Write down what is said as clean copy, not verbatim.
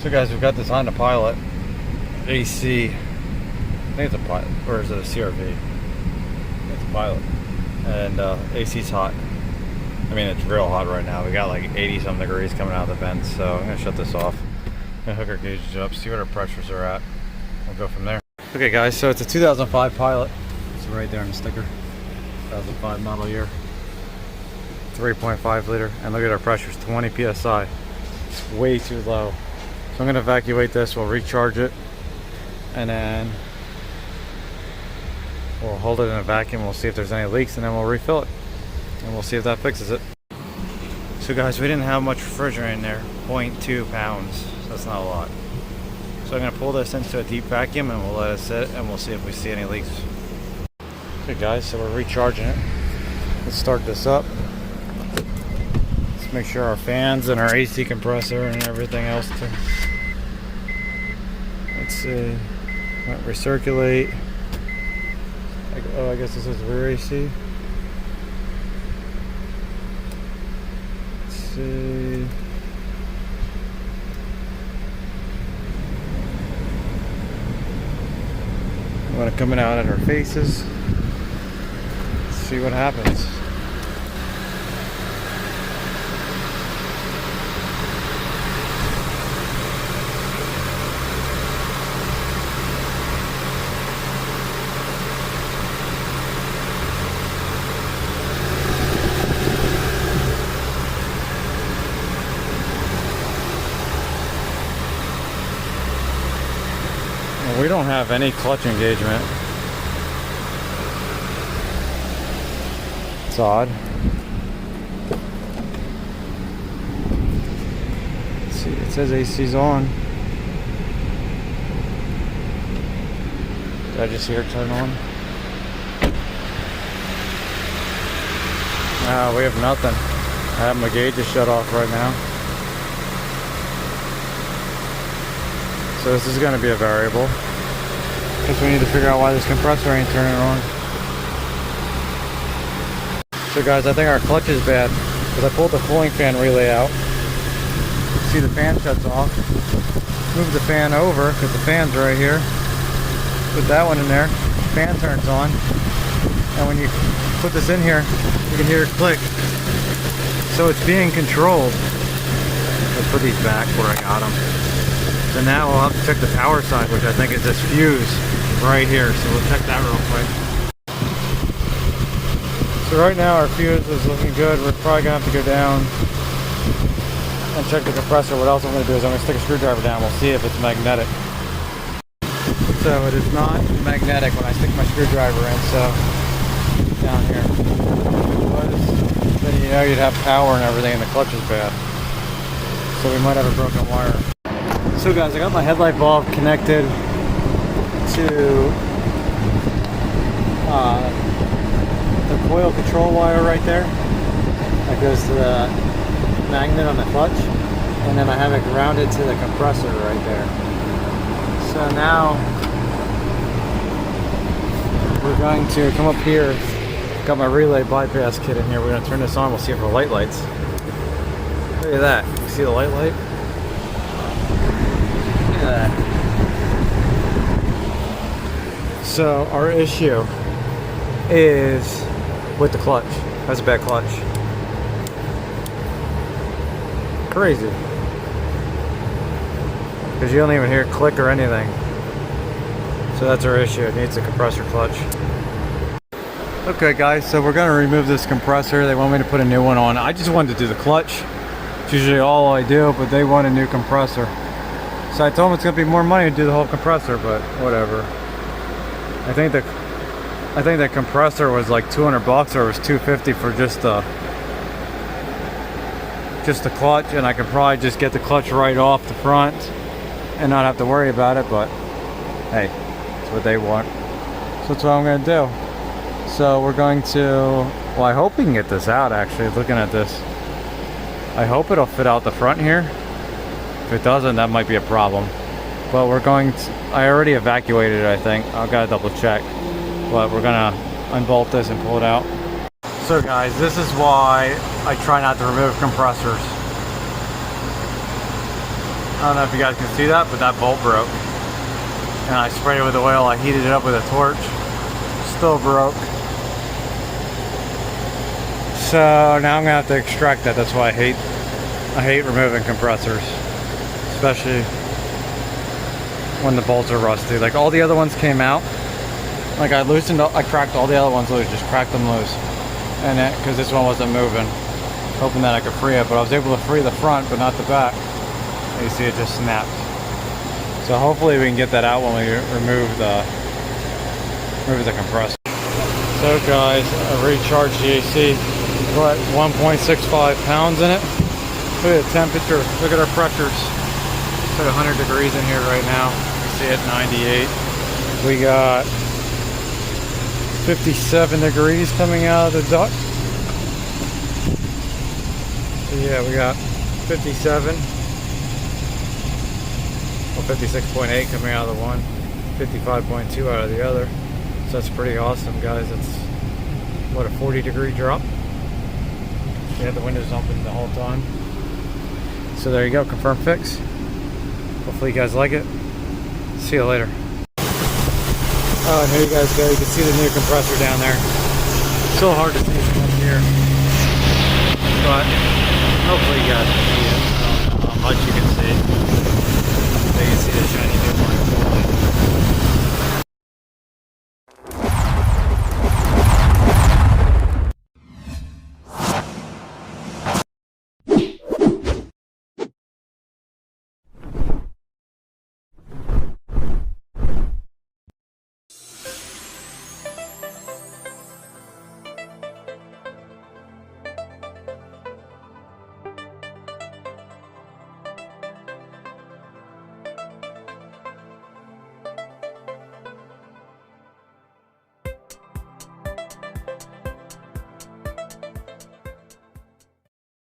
So guys, we've got this on the pilot. AC. I think it's a pilot, or is it a CRV? It's a pilot. And AC's hot. I mean, it's real hot right now. We got like 80 some degrees coming out of the vents, so I'm gonna shut this off. I'm gonna hook our gauges up, see what our pressures are at. We'll go from there. Okay guys, so it's a 2005 pilot. It's right there on the sticker. 2005 model year. 3.5 liter, and look at our pressures, 20 psi. It's way too low. So I'm gonna evacuate this, we'll recharge it, and then we'll hold it in a vacuum, we'll see if there's any leaks, and then we'll refill it. And we'll see if that fixes it. So guys, we didn't have much refrigerant in there, 0.2 pounds, so that's not a lot. So I'm gonna pull this into a deep vacuum and we'll let it sit, and we'll see if we see any leaks. Okay guys, so we're recharging it. Let's start this up. Let's make sure our fans and our AC compressor and everything else too. Let's see, recirculate. Oh, I guess this is rear AC. Let's see. We want it coming out at our faces. Let's see what happens. We don't have any clutch engagement. It's odd. Let's see, it says AC's on. Did I just hear it turn on? No, we have nothing. I have my gauges shut off right now. So this is going to be a variable. Because we need to figure out why this compressor ain't turning on. So guys, I think our clutch is bad. Because I pulled the cooling fan relay out. See, the fan shuts off. Move the fan over, because the fan's right here. Put that one in there. Fan turns on. And when you put this in here, you can hear it click. So it's being controlled. Let's put these back where I got them. So now we'll have to check the power side, which I think is this fuse right here. So we'll check that real quick. So right now our fuse is looking good. We're probably gonna have to go down and check the compressor. What else I'm gonna do is I'm gonna stick a screwdriver down. We'll see if it's magnetic. So it is not magnetic when I stick my screwdriver in. So down here, then you know you'd have power and everything, and the clutch is bad. So we might have a broken wire. So guys, I got my headlight bulb connected to the coil control wire right there. That goes to the magnet on the clutch. And then I have it grounded to the compressor right there. So now we're going to come up here. Got my relay bypass kit in here. We're going to turn this on. We'll see if our light lights. Look at that. You see the light? So our issue is with the clutch. That's a bad clutch. Crazy. Because you don't even hear it click or anything. So that's our issue. It needs a compressor clutch. Okay guys, so we're going to remove this compressor. They want me to put a new one on. I just wanted to do the clutch. It's usually all I do, but they want a new compressor. So I told them it's gonna be more money to do the whole compressor, but whatever. I think the compressor was like 200 bucks, or it was 250 for just the clutch, and I could probably just get the clutch right off the front and not have to worry about it. But hey, that's what they want. So that's what I'm gonna do. So we're going to, well, I hope we can get this out. Actually, looking at this, I hope it'll fit out the front here. If it doesn't, that might be a problem. But we're going to, I already evacuated it, I think. I've got to double check. But we're gonna unbolt this and pull it out. So guys, this is why I try not to remove compressors. I don't know if you guys can see that, but that bolt broke. And I sprayed it with oil, I heated it up with a torch. Still broke. So now I'm gonna have to extract that. That's why I hate removing compressors. Especially when the bolts are rusty. Like all the other ones came out. Like I cracked all the other ones loose, just cracked them loose. And because this one wasn't moving. Hoping that I could free it, but I was able to free the front, but not the back. You see it just snapped. So hopefully we can get that out when we remove the compressor. So guys, I recharged the AC. Got 1.65 pounds in it. Look at the temperature. Look at our pressures. It's at 100 degrees in here right now. You see it 98. We got 57 degrees coming out of the duct. Yeah, we got 57, well 56.8 coming out of the one, 55.2 out of the other. So that's pretty awesome, guys. That's what, a 40 degree drop. We had the windows open the whole time. So there you go, confirm fix. Hopefully you guys like it. See you later. Oh, and here you guys go. You can see the new compressor down there. Still hard to see from up here, but hopefully you guys can see it. I'll let you